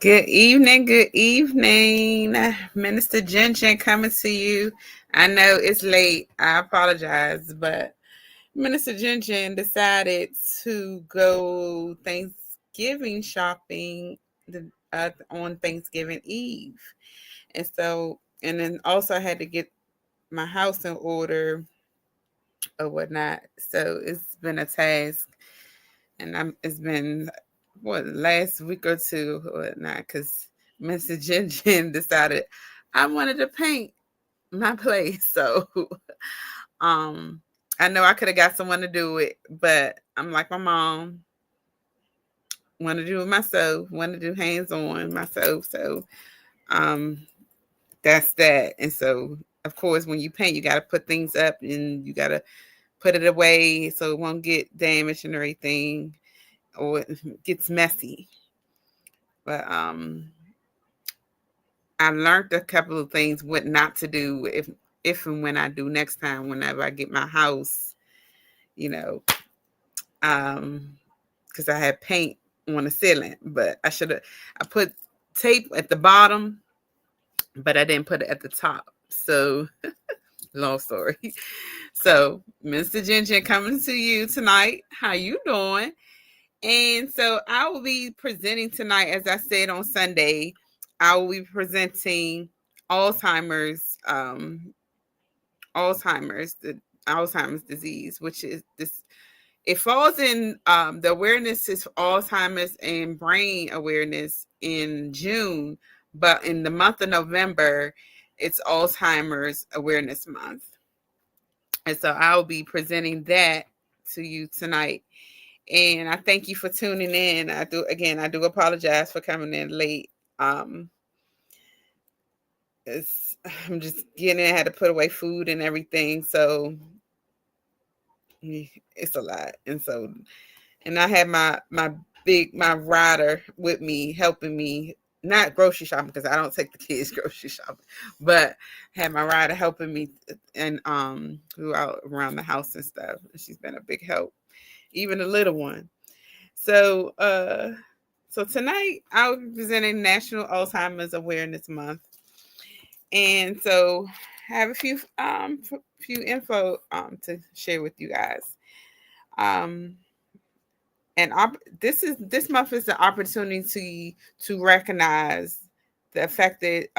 Good evening, good evening. Minister Jen coming to you. I know it's late. I apologize, but Minister Jen decided to go Thanksgiving shopping on Thanksgiving Eve. And then also I had to get my house in order or whatnot. So it's been a task, and it's been last week or two or whatnot, because Mr. Jen decided I wanted to paint my place. So um I know I could have got someone to do it, but I'm like my mom, want to do it myself, want to do hands on myself. So um that's that. And so of course when you paint, you got to put things up and you got to put it away so it won't get damaged and everything, or it gets messy. But I learned a couple of things what not to do if and when I do next time whenever I get my house, you know, because I had paint on the ceiling, but I put tape at the bottom, but I didn't put it at the top. So long story. So Mr. Jen coming to you tonight. How you doing? And so I will be presenting tonight, as I said on Sunday, I will be presenting Alzheimer's, the Alzheimer's disease, which is this. It falls in the awareness is Alzheimer's and brain awareness in June, but in the month of November, it's Alzheimer's Awareness Month, and so I'll be presenting that to you tonight. And I thank you for tuning in. I do apologize for coming in late. Um, I'm just getting in, I had to put away food and everything. So it's a lot. And I had my rider with me, helping me, not grocery shopping because I don't take the kids grocery shopping, but had my rider helping me and throughout around the house and stuff. She's been a big help, even the little one. So, so tonight I'll be presenting National Alzheimer's Awareness Month, and so I have a few info to share with you guys. Um, and this month is the opportunity to recognize the affected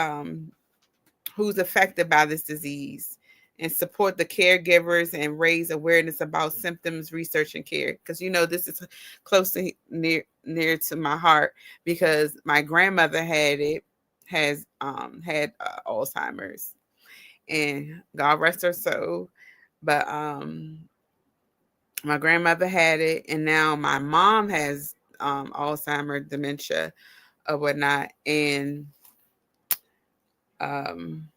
who's affected by this disease, and support the caregivers and raise awareness about symptoms, research, and care. Because this is close to near to my heart, because my grandmother has had Alzheimer's, and God rest her soul. But my grandmother had it, and now my mom has Alzheimer's, dementia, or whatnot, and um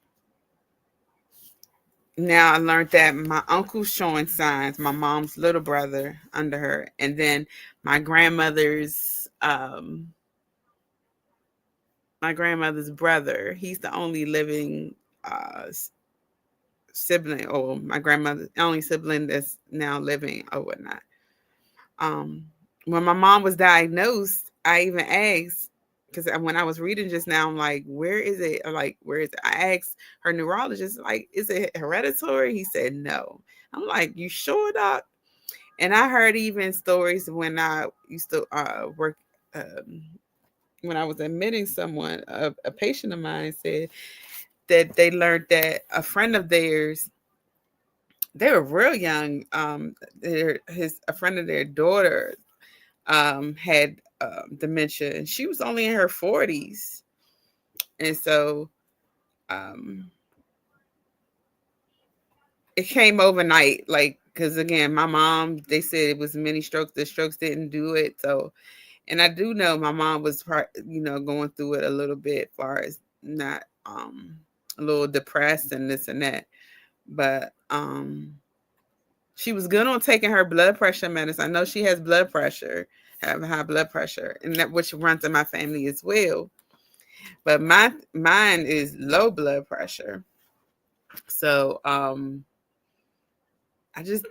now I learned that my uncle's showing signs, my mom's little brother under her, and then my grandmother's my grandmother's brother. He's the only living sibling, or my grandmother's only sibling that's now living or whatnot. When my mom was diagnosed, I even asked, because when I was reading just now, I'm like, where is it? I'm like, where is it? I asked her neurologist, like, is it hereditary? He said no. I'm like, you sure, doc? And I heard even stories when I used to work, um, when I was admitting someone, a patient of mine said that they learned that a friend of theirs, they were real young. A friend of their daughter had dementia, and she was only in her 40s. And so um, it came overnight, like, because again, my mom, they said it was many strokes. The strokes didn't do it. So, and I do know my mom was, going through it a little bit, as far as not a little depressed and this and that. But she was good on taking her blood pressure medicine. I know she has blood pressure, have high blood pressure, and that which runs in my family as well. But mine is low blood pressure. So I just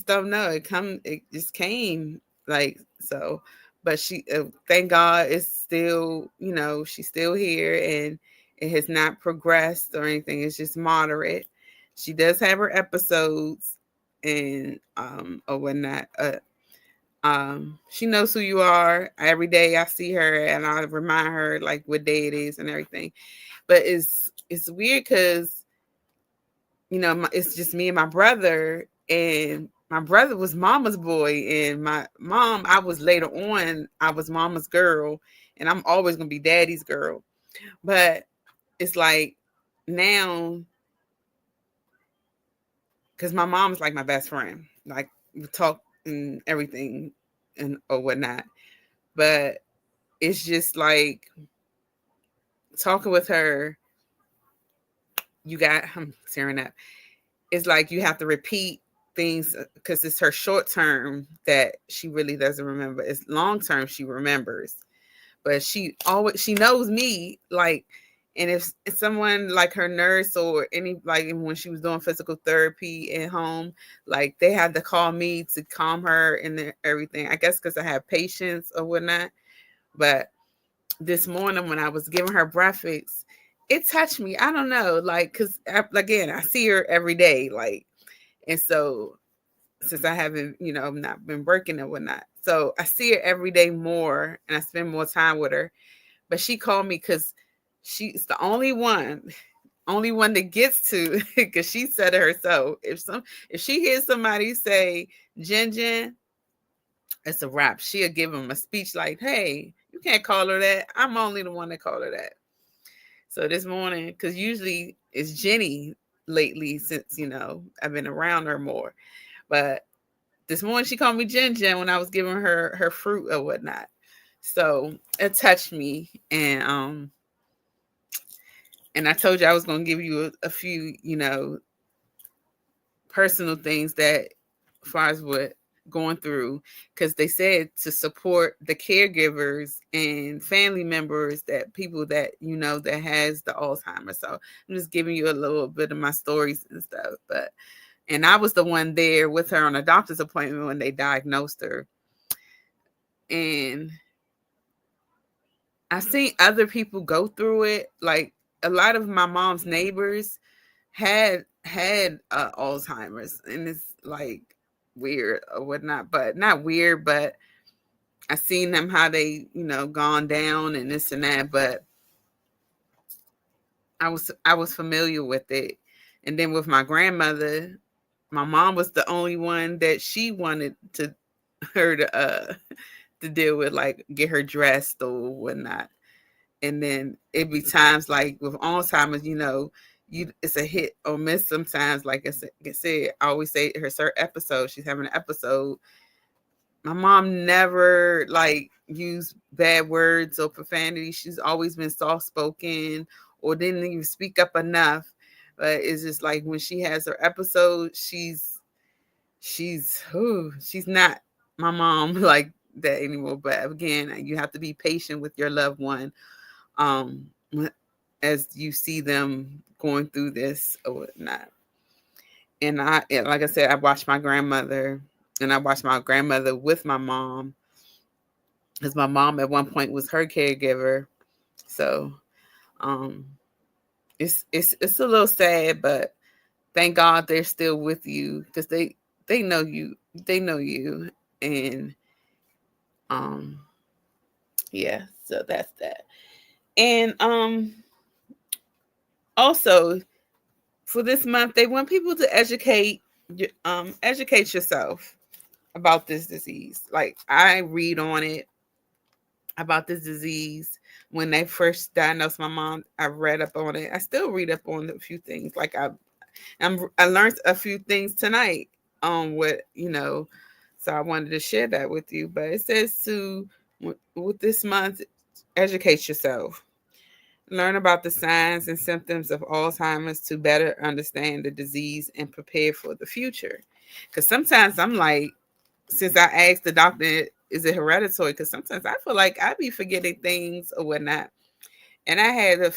don't know. It just came like so. but she, thank God, it's still, she's still here, and it has not progressed or anything. It's just moderate. She does have her episodes, and or whatnot. She knows who you are. Every day I see her, and I remind her like what day it is and everything. But it's weird because it's just me and my brother, and my brother was mama's boy, and my mom, I was later on, I was mama's girl, and I'm always gonna be daddy's girl. But it's like now, because my mom's like my best friend, like we talk and everything and or whatnot. But it's just like talking with her, I'm tearing up. It's like you have to repeat things because it's her short term that she really doesn't remember. It's long term she remembers, but she knows me, like. And if someone like her nurse or any, like when she was doing physical therapy at home, like they had to call me to calm her and everything. I guess because I have patience or whatnot. But this morning when I was giving her breakfast, it touched me. I don't know, like, because again, I see her every day, like, and so since I haven't, not been working and whatnot, so I see her every day more, and I spend more time with her. But she called me because she's the only one that gets to, because she said it herself. If she hears somebody say Jen Jen, it's a wrap. She'll give them a speech like, "Hey, you can't call her that. I'm only the one that call her that." So this morning, because usually it's Jenny lately, since I've been around her more. But this morning she called me Jen Jen when I was giving her fruit or whatnot. So it touched me, and I told you I was gonna give you a few, personal things that, as far as what going through, because they said to support the caregivers and family members, that people that that has the Alzheimer. So I'm just giving you a little bit of my stories and stuff. And I was the one there with her on a doctor's appointment when they diagnosed her. And I've seen other people go through it. Like a lot of my mom's neighbors had Alzheimer's, and it's like weird or whatnot, but not weird, but I seen them how they gone down and this and that, but I was familiar with it. And then with my grandmother, my mom was the only one that she wanted her to deal with, like get her dressed or whatnot. And then it'd be times like with Alzheimer's, it's a hit or miss sometimes. Like I said, I always say her certain episode, she's having an episode. My mom never like used bad words or profanity. She's always been soft spoken or didn't even speak up enough. But it's just like when she has her episode, she's not my mom like that anymore. But again, you have to be patient with your loved one, um, as you see them going through this or whatnot. And like I said, I watched my grandmother, and I watched my grandmother with my mom, because my mom at one point was her caregiver. So, um, it's a little sad, but thank God they're still with you, because they know you, and um, yeah. So that's that. And also for this month, they want people to educate yourself about this disease. Like I read on it about this disease when they first diagnosed my mom. I read up on it. I still read up on a few things. Like I learned a few things tonight on what So I wanted to share that with you. But it says with this month, educate yourself. Learn about the signs and symptoms of Alzheimer's to better understand the disease and prepare for the future. Because sometimes I'm like, since I asked the doctor, is it hereditary? Because sometimes I feel like I be forgetting things or whatnot. And I had a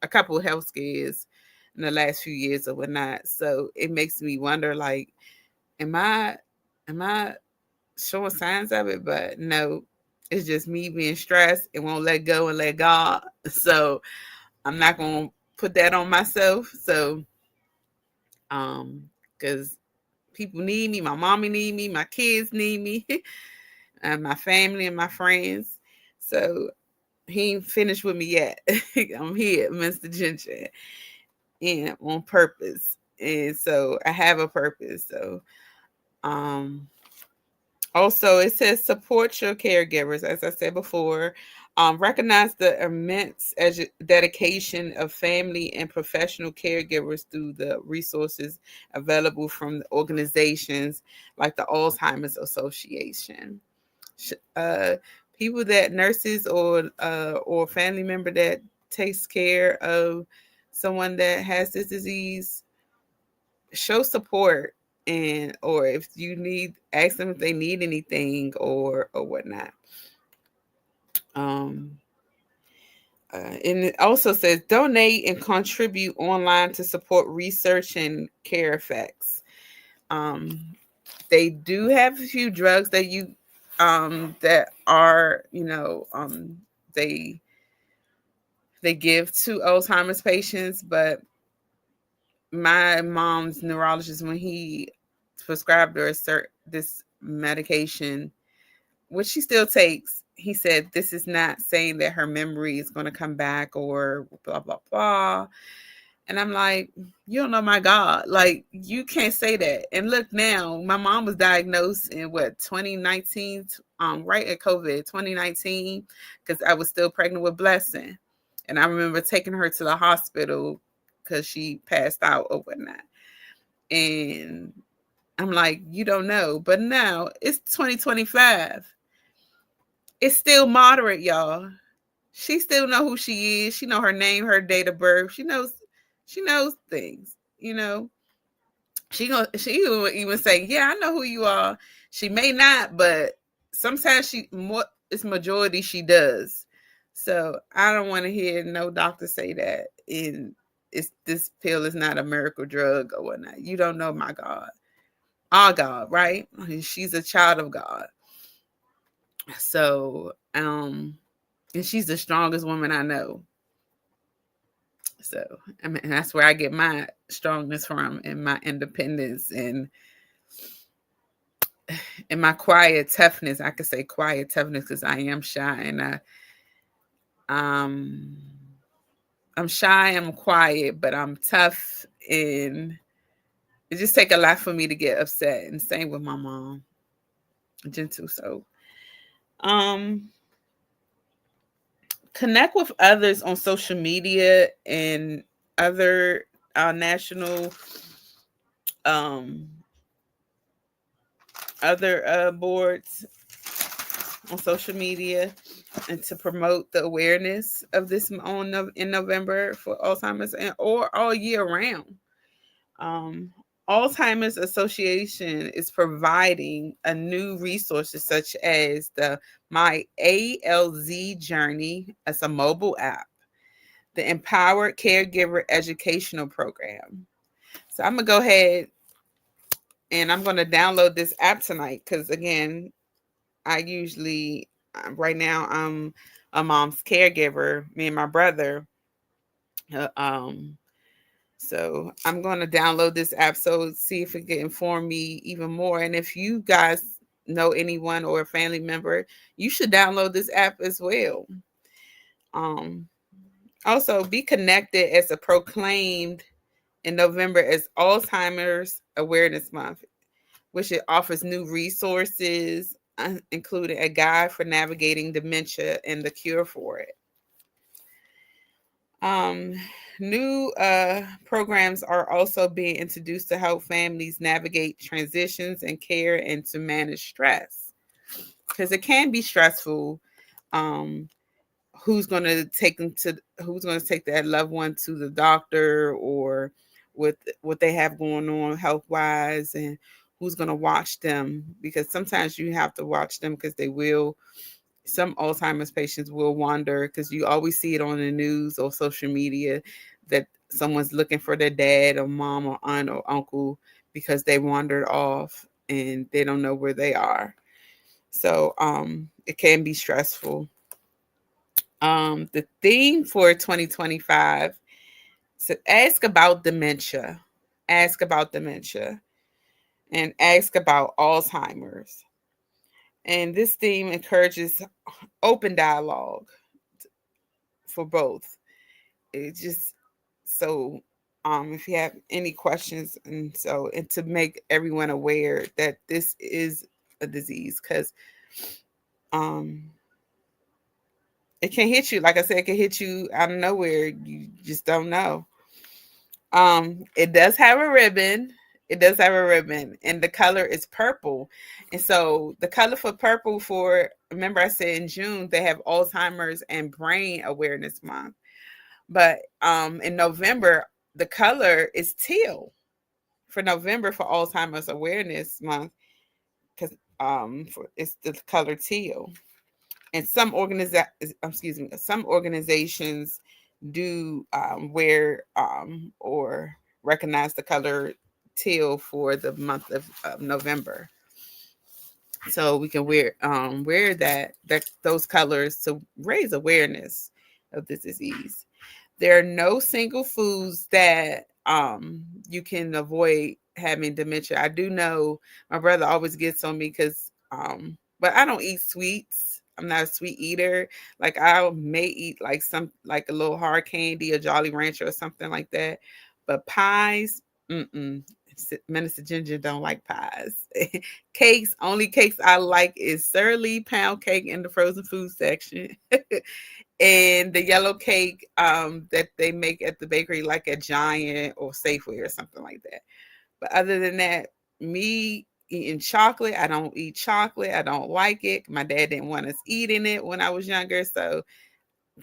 couple of health scares in the last few years or whatnot. So it makes me wonder, like, am I showing signs of it, but no, it's just me being stressed and won't let go and let God. So I'm not gonna put that on myself. So because people need me, my mommy need me, my kids need me, and my family and my friends. So he ain't finished with me yet. I'm here, Mr. Ginger, and on purpose. And so I have a purpose. So um also, it says support your caregivers, as I said before. Recognize the immense dedication of family and professional caregivers through the resources available from the organizations like the Alzheimer's Association. Uh, People that nurses or family member that takes care of someone that has this disease, show support, and or if you need, ask them if they need anything or whatnot. um and it also says donate and contribute online to support research and care effects. um they do have a few drugs that you that are, they they give to Alzheimer's patients, but my mom's neurologist, when he prescribed her this medication, which she still takes, he said this is not saying that her memory is going to come back or blah blah blah. And I'm like, you don't know my God. Like, you can't say that. And look now, my mom was diagnosed in what, 2019, right at COVID 2019, because I was still pregnant with Blessing. And I remember taking her to the hospital because she passed out or whatnot. And I'm like, you don't know. But now it's 2025. It's still moderate, y'all. She still know who she is. She know her name, her date of birth. She knows things, you know. She will even say, yeah, I know who you are. She may not, but sometimes she more, it's majority she does. So I don't want to hear no doctor say that in it's this pill is not a miracle drug or whatnot. You don't know my God. Our God, right? She's a child of God. So and she's the strongest woman I know. So I mean, that's where I get my strongness from, and my independence, and my quiet toughness. I could say quiet toughness because I am shy, and um I'm shy, I'm quiet, but I'm tough, and it just take a lot for me to get upset. And same with my mom, gentle. So um connect with others on social media and other national um other boards on social media, and to promote the awareness of this in November for Alzheimer's, and or all year round. Um, Alzheimer's Association is providing a new resources such as the My ALZ Journey as a mobile app, the Empowered Caregiver Educational Program. So I'm gonna go ahead and I'm gonna download this app tonight because again, I usually right now I'm a mom's caregiver, me and my brother. Uh, um, so I'm going to download this app so see if it can inform me even more. And if you guys know anyone or a family member, you should download this app as well. Um, Also, be connected as a proclaimed in November as Alzheimer's Awareness Month, which it offers new resources, including a guide for navigating dementia and the cure for it. Um, New programs are also being introduced to help families navigate transitions and care and to manage stress because it can be stressful. Um, who's going to take that loved one to the doctor or with what they have going on health wise, and who's going to watch them, because sometimes you have to watch them because they will, some Alzheimer's patients will wander, because you always see it on the news or social media that someone's looking for their dad or mom or aunt or uncle because they wandered off and they don't know where they are. So it can be stressful. The theme for 2025, so ask about dementia. Ask about dementia and ask about Alzheimer's. And this theme encourages open dialogue for both. It just so if you have any questions, and to make everyone aware that this is a disease, because um it can hit you. Like I said, it can hit you out of nowhere. You just don't know. It does have a ribbon. It does have a ribbon, and the color is purple. And so the color for purple, for, remember I said in June they have Alzheimer's and Brain Awareness Month. But in November the color is teal for November for Alzheimer's Awareness Month, because it's the color teal. And some organizations do wear or recognize the color teal for the month of November. So we can wear that those colors to raise awareness of this disease. There are no single foods that you can avoid having dementia. I do know my brother always gets on me because but I don't eat sweets. I'm not a sweet eater. Like I may eat like like a little hard candy or Jolly Rancher or something like that. But pies, mm-mm. Minister Ginger don't like pies. Cakes, only cakes I like is Surly pound cake in the frozen food section. And the yellow cake that they make at the bakery, like at Giant or Safeway or something like that. But other than that, me eating chocolate, I don't eat chocolate. I don't like it. My dad didn't want us eating it when I was younger. So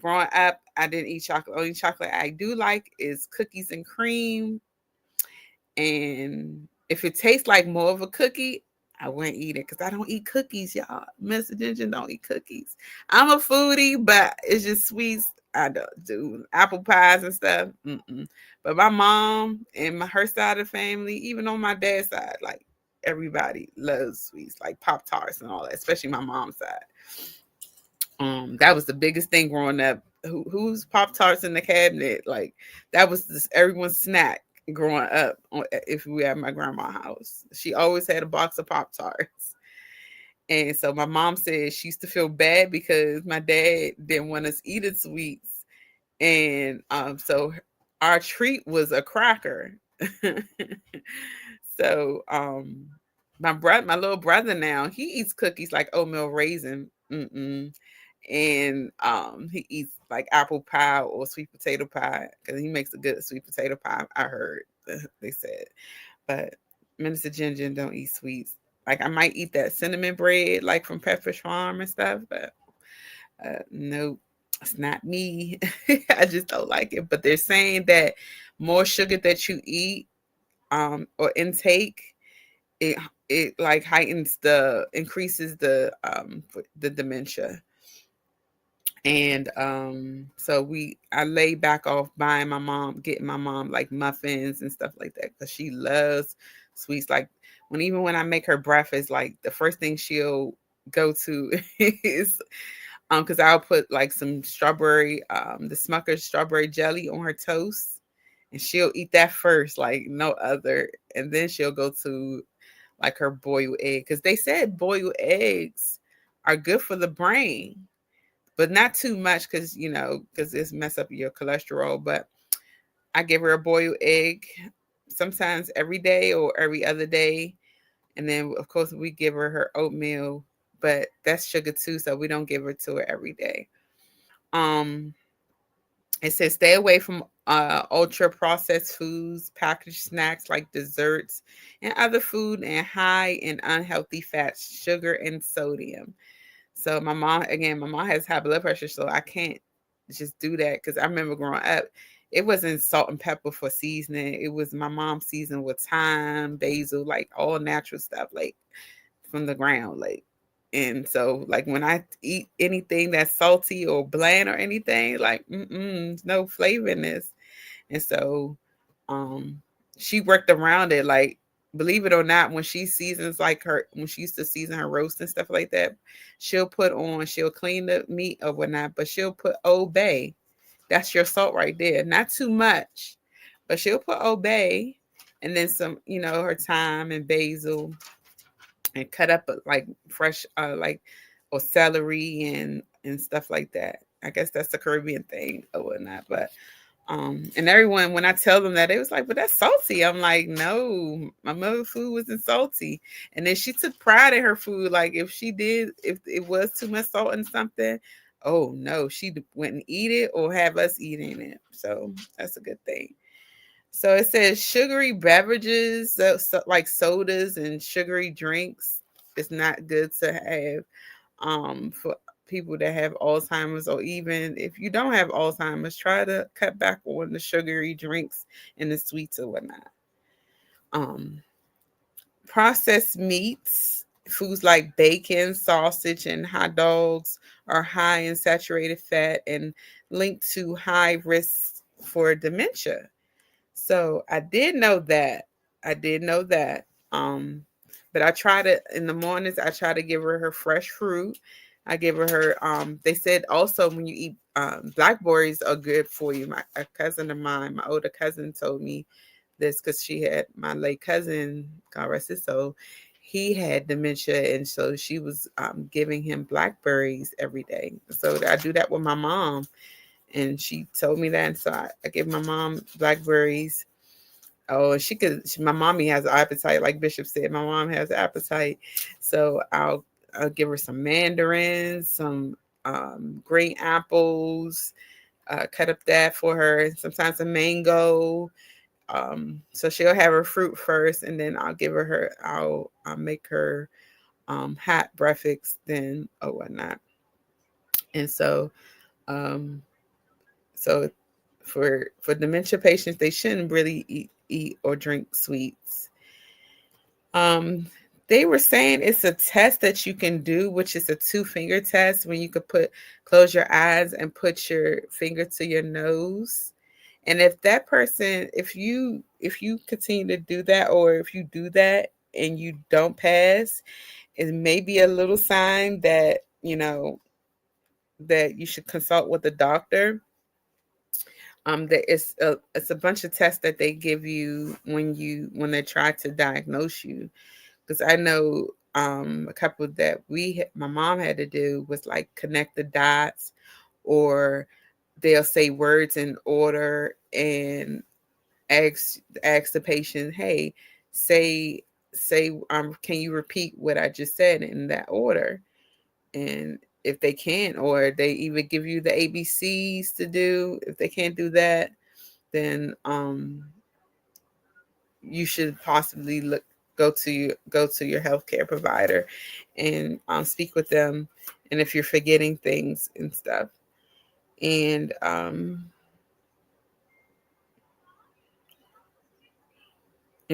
growing up, I didn't eat chocolate. Only chocolate I do like is cookies and cream. And if it tastes like more of a cookie, I wouldn't eat it because I don't eat cookies, y'all. Mr. Ginger don't eat cookies. I'm a foodie, but it's just sweets. I don't do apple pies and stuff. Mm-mm. But my mom and her side of the family, even on my dad's side, like everybody loves sweets, like Pop Tarts and all that, especially my mom's side. That was the biggest thing growing up. Who's Pop Tarts in the cabinet? Like that was everyone's snack growing up. If we were at my grandma's house, she always had a box of Pop Tarts. And so my mom said she used to feel bad because my dad didn't want us eating sweets, and so our treat was a cracker. So my little brother now, he eats cookies like oatmeal raisin. Mm-mm. And he eats like apple pie or sweet potato pie because he makes a good sweet potato pie. I heard they said, but Minister Ginger don't eat sweets. Like I might eat that cinnamon bread like from Pepperidge Farm and stuff, but nope, it's not me. I just don't like it. But they're saying that more sugar that you eat or intake, it it like increases the dementia. And so I lay back off getting my mom like muffins and stuff like that because she loves sweets. Like even when I make her breakfast, like the first thing she'll go to is because I'll put like some the Smucker's strawberry jelly on her toast, and she'll eat that first, like no other, and then she'll go to like her boiled egg because they said boiled eggs are good for the brain, but not too much because it's mess up your cholesterol. But I give her a boiled egg sometimes every day or every other day, and then of course we give her oatmeal, but that's sugar too, so we don't give her to her every day. Um, it says stay away from ultra processed foods, packaged snacks like desserts, and other food and high in unhealthy fats, sugar, and sodium. So my mom has high blood pressure, so I can't just do that because I remember growing up, it wasn't salt and pepper for seasoning. It was my mom seasoned with thyme, basil, like all natural stuff, like from the ground, like. And so, like when I eat anything that's salty or bland or anything, like no flavor in this. And so, um, she worked around it, like believe it or not, when she seasons like when she used to season her roast and stuff like that, she'll clean the meat or whatnot, but she'll put Old Bay. That's your salt right there. Not too much, but she'll put Old Bay and then some, her thyme and basil, and cut up like fresh, like, or celery and stuff like that. I guess that's the Caribbean thing or whatnot, but and everyone, when I tell them that, it was like, but that's salty. I'm like, no, my mother's food wasn't salty. And then she took pride in her food. Like if it was too much salt in something, oh no, she wouldn't eat it or have us eating it. So that's a good thing. So it says sugary beverages, like sodas and sugary drinks, is not good to have for people that have Alzheimer's, or even if you don't have Alzheimer's, try to cut back on the sugary drinks and the sweets or whatnot. Um, Processed meats, foods like bacon, sausage, and hot dogs are high in saturated fat and linked to high risks for dementia. So I did know that. I did know that. But I try to in the mornings. I try to give her fresh fruit. I give her. They said also when you eat blackberries are good for you. A cousin of mine, my older cousin, told me this because she had my late cousin, God rest his soul. He had dementia, and so she was giving him blackberries every day. So I do that with my mom, and she told me that. And so I give my mom blackberries. Oh, my mommy has an appetite, like Bishop said. My mom has an appetite, so I'll give her some mandarins, some green apples, cut up that for her, and sometimes a mango. So she'll have her fruit first, and then I'll make her hot breakfast then or whatnot. And um, so for dementia patients, they shouldn't really eat or drink sweets. Um, they were saying it's a test that you can do, which is a 2-finger test, when you could close your eyes and put your finger to your nose. And if that person, if you continue to do that, or if you do that and you don't pass, it may be a little sign that that you should consult with a doctor. That it's a bunch of tests that they give you when they try to diagnose you. Because I know a couple that my mom had to do was like connect the dots, or they'll say words in order and ask the patient, hey, say can you repeat what I just said in that order? And if they can't, or they even give you the ABCs to do, if they can't do that, then you should possibly go to your healthcare provider and speak with them, and if you're forgetting things and stuff. And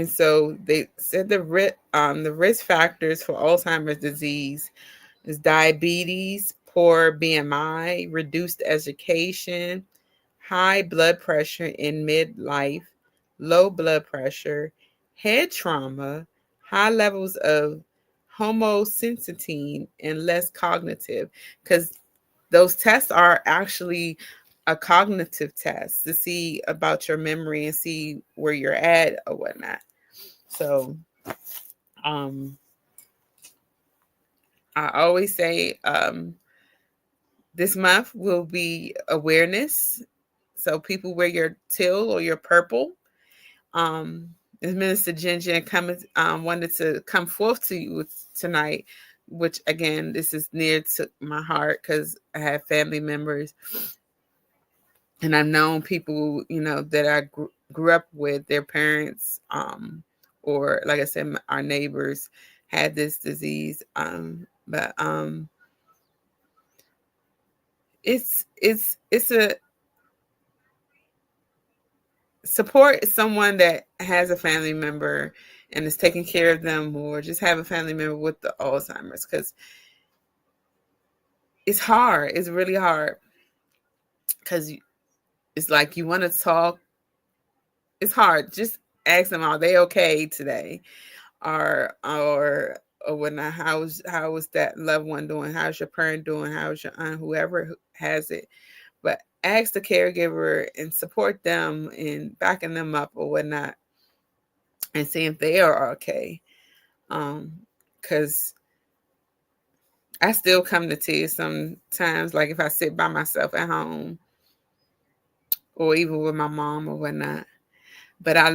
so they said the risk factors for Alzheimer's disease is diabetes, poor BMI, reduced education, high blood pressure in midlife, low blood pressure, head trauma, high levels of homocysteine, and less cognitive. Because those tests are actually a cognitive test to see about your memory and see where you're at or whatnot. So, um, I always say this month will be awareness. So people wear your teal or your purple. As Minister Ginger wanted to come forth to you tonight, which again, this is near to my heart because I have family members, and I've known people, that I grew up with, their parents, or like I said, our neighbors had this disease. But it's a support someone that has a family member and is taking care of them, or just have a family member with the Alzheimer's, because it's hard. It's really hard because it's like you want to talk. It's hard. Just ask them, are they okay today? Or whatnot. How is that loved one doing? How's your parent doing? How's your aunt? Whoever has it. But ask the caregiver and support them in backing them up or whatnot, and see if they are okay. Because I still come to tears sometimes, like if I sit by myself at home or even with my mom or whatnot. But I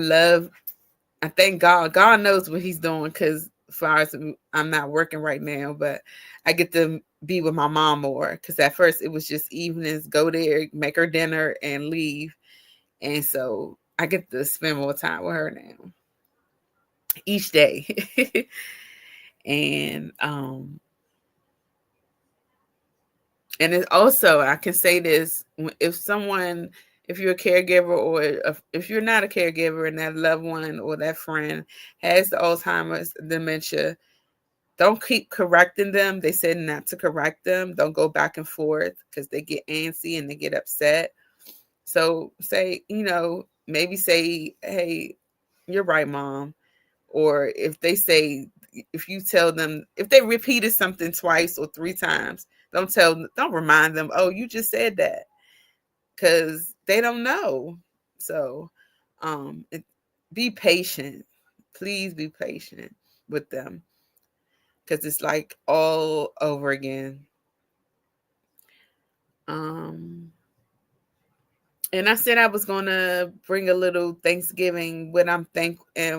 thank God. God knows what He's doing, because as far as I'm not working right now, but I get to be with my mom more. Because at first it was just evenings, go there, make her dinner, and leave. And so I get to spend more time with her now each day. and and it also, I can say this, if you're a caregiver, or if you're not a caregiver and that loved one or that friend has the Alzheimer's, dementia, don't keep correcting them. They said not to correct them. Don't go back and forth, because they get antsy and they get upset. So say, maybe say, hey, you're right, mom. Or if you tell them, if they repeated something twice or three times, don't remind them, oh, you just said that, because they don't know. So be patient. Please be patient with them, because it's like all over again. Um, and I said I was gonna bring a little Thanksgiving, what I'm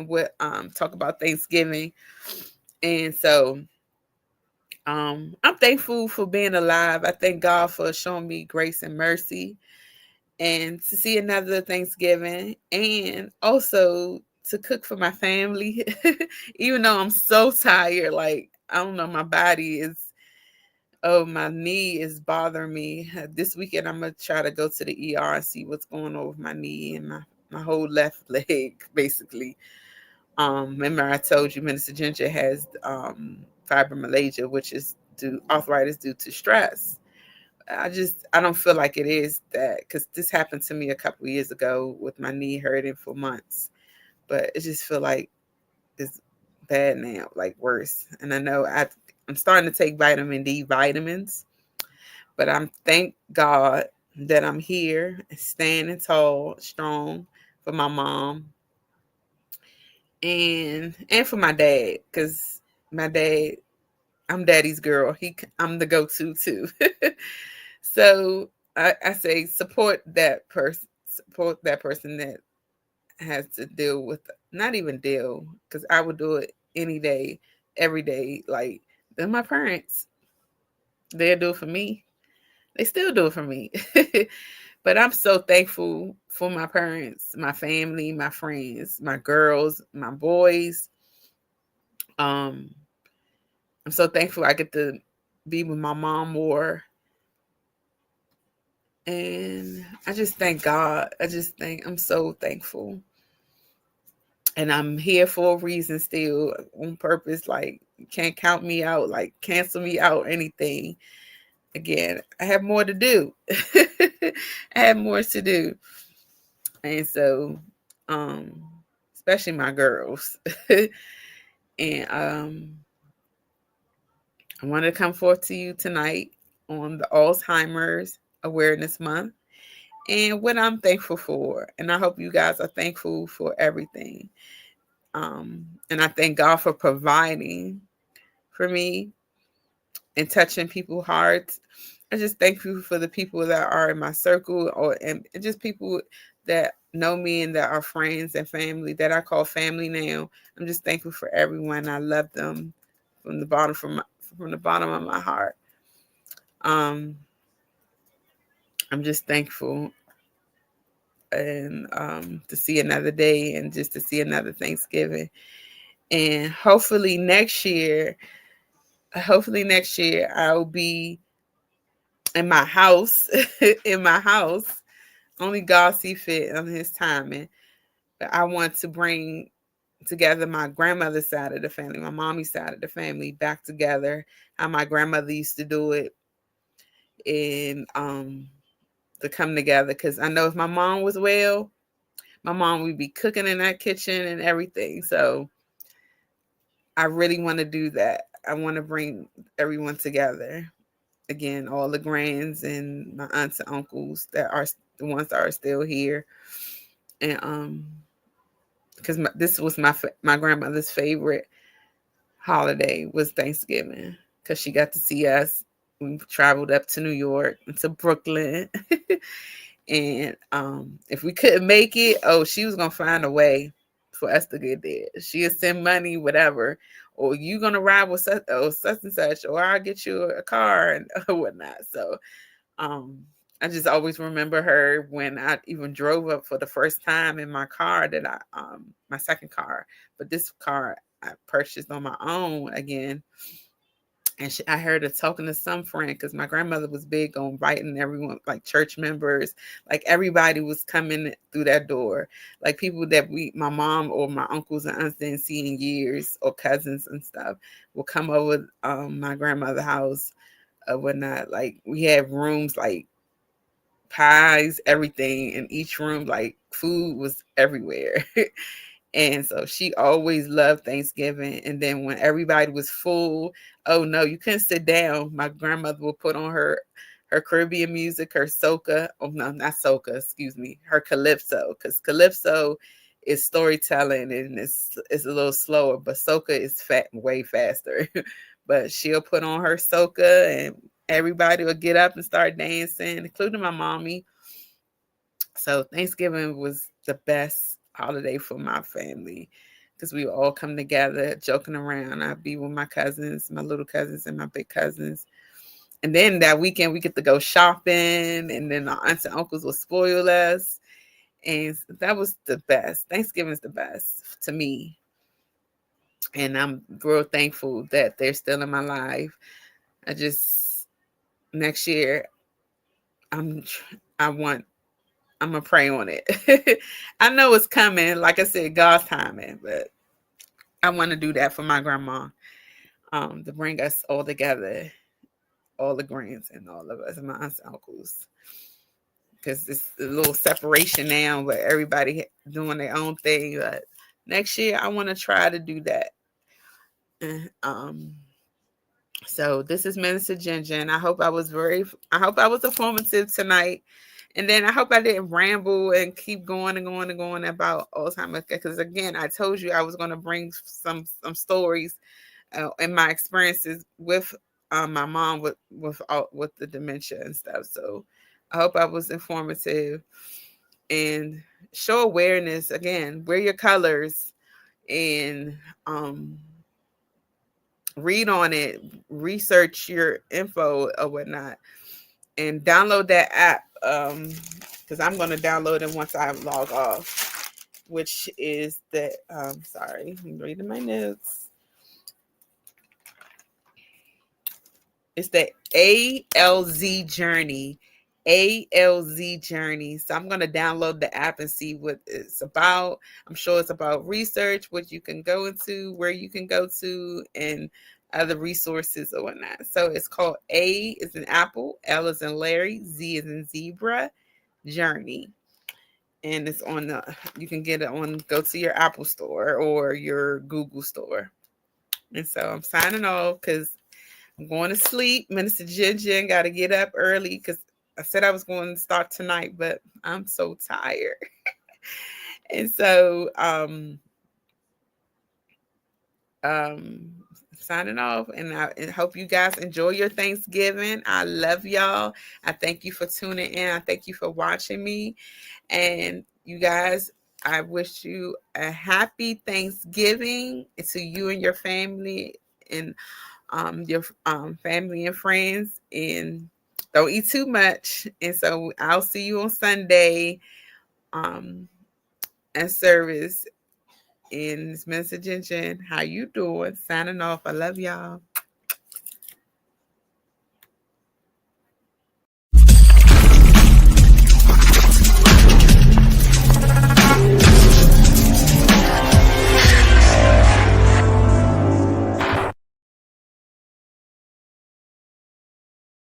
what talk about Thanksgiving. And so I'm thankful for being alive. I thank God for showing me grace and mercy, and to see another Thanksgiving, and also to cook for my family. Even though I'm so tired, like, I don't know, my knee is bothering me. This weekend I'm gonna try to go to the ER and see what's going on with my knee and my whole left leg, basically. Remember I told you Minister Ginger has fibromyalgia, which is arthritis due to stress. I don't feel like it is that, because this happened to me a couple of years ago with my knee hurting for months, but it just feel like it's bad now, like worse. And I know I'm starting to take vitamin D vitamins, but I'm thank God that I'm here, standing tall, strong, for my mom, and for my dad, because my dad, I'm daddy's girl. I'm the go-to too. So I say support that person that has to deal with, not even deal, because I would do it any day, every day. Like, they're my parents. They'll do it for me. They still do it for me. But I'm so thankful for my parents, my family, my friends, my girls, my boys. Um, I'm so thankful I get to be with my mom more. And I just thank God. I'm so thankful. And I'm here for a reason, still on purpose. Like, you can't count me out, like cancel me out, anything. Again, I have more to do. I have more to do. And so, um, especially my girls. And I want to come forth to you tonight on the Alzheimer's Awareness Month, and what I'm thankful for. And I hope you guys are thankful for everything. And I thank God for providing for me and touching people's hearts. I just thank you for the people that are in my circle, and just people that know me and that are friends and family that I call family now. I'm just thankful for everyone. I love them from the bottom of my heart. Um, I'm just thankful, and to see another day, and just to see another Thanksgiving. And hopefully next year I'll be in my house, in my house. Only God see fit on His timing. But I want to bring together my grandmother's side of the family, my mommy's side of the family, back together. How my grandmother used to do it, and to come together. Because I know if my mom was well, my mom would be cooking in that kitchen and everything. So I really want to do that. I want to bring everyone together again, all the grands and my aunts and uncles that are the ones that are still here, and because this was my grandmother's favorite holiday was Thanksgiving, because she got to see us. We traveled up to New York and to Brooklyn. And if we couldn't make it, oh, she was gonna find a way for us to get there. She'll send money, whatever, or you gonna ride with such and such, or I'll get you a car and whatnot. So um, I just always remember her when I even drove up for the first time in my car that my second car, but this car I purchased on my own again. And I heard her talking to some friend, because my grandmother was big on inviting everyone, like church members, like everybody was coming through that door, like people that my mom or my uncles and aunts didn't see in years, or cousins and stuff, will come over my grandmother's house or whatnot. Like we have rooms like pies, everything in each room, like food was everywhere. And so she always loved Thanksgiving. And then when everybody was full, oh no, you couldn't sit down. My grandmother would put on her Caribbean music, her soca. Oh no, not soca, excuse me, her calypso, because calypso is storytelling and it's a little slower, but soca is way faster. But she'll put on her soca and everybody will get up and start dancing, including my mommy. So Thanksgiving was the best holiday for my family, because we would all come together joking around. I'd be with my cousins, my little cousins and my big cousins. And then that weekend we get to go shopping, and then our aunts and uncles will spoil us. And that was the best. Thanksgiving's the best to me. And I'm real thankful that they're still in my life. I just next year I'm I want I'm gonna pray on it. I know it's coming, like I said, God's timing, but I want to do that for my grandma, to bring us all together, all the grands and all of us, my aunts and uncles, because it's a little separation now, but everybody doing their own thing. But next year, I want to try to do that. And, so this is Minister Ginger. I hope I was informative tonight. And then I hope I didn't ramble and keep going and going and going about Alzheimer's, because again, I told you I was going to bring some stories and my experiences with my mom with the dementia and stuff. So I hope I was informative and show awareness. Again, wear your colors and read on it, research your info or whatnot, and download that app. Because I'm going to download it once I log off, which is the sorry, I'm reading my notes. It's the ALZ Journey. ALZ Journey. So I'm going to download the app and see what it's about. I'm sure it's about research, what you can go into, where you can go to, and other resources or whatnot. So it's called A is in Apple, L is in Larry, Z is in Zebra, Journey. And it's on you can get it on, go to your Apple store or your Google store. And so I'm signing off because I'm going to sleep. Minister Ginger got to get up early because I said I was going to start tonight, but I'm so tired. And so signing off, and I hope you guys enjoy your Thanksgiving. I love y'all. I thank you for tuning in. I thank you for watching me. And you guys, I wish you a happy Thanksgiving to you and your family, and your family and friends, and don't eat too much. And so I'll see you on Sunday at service. In this message engine, how you doing? Signing off. I love y'all.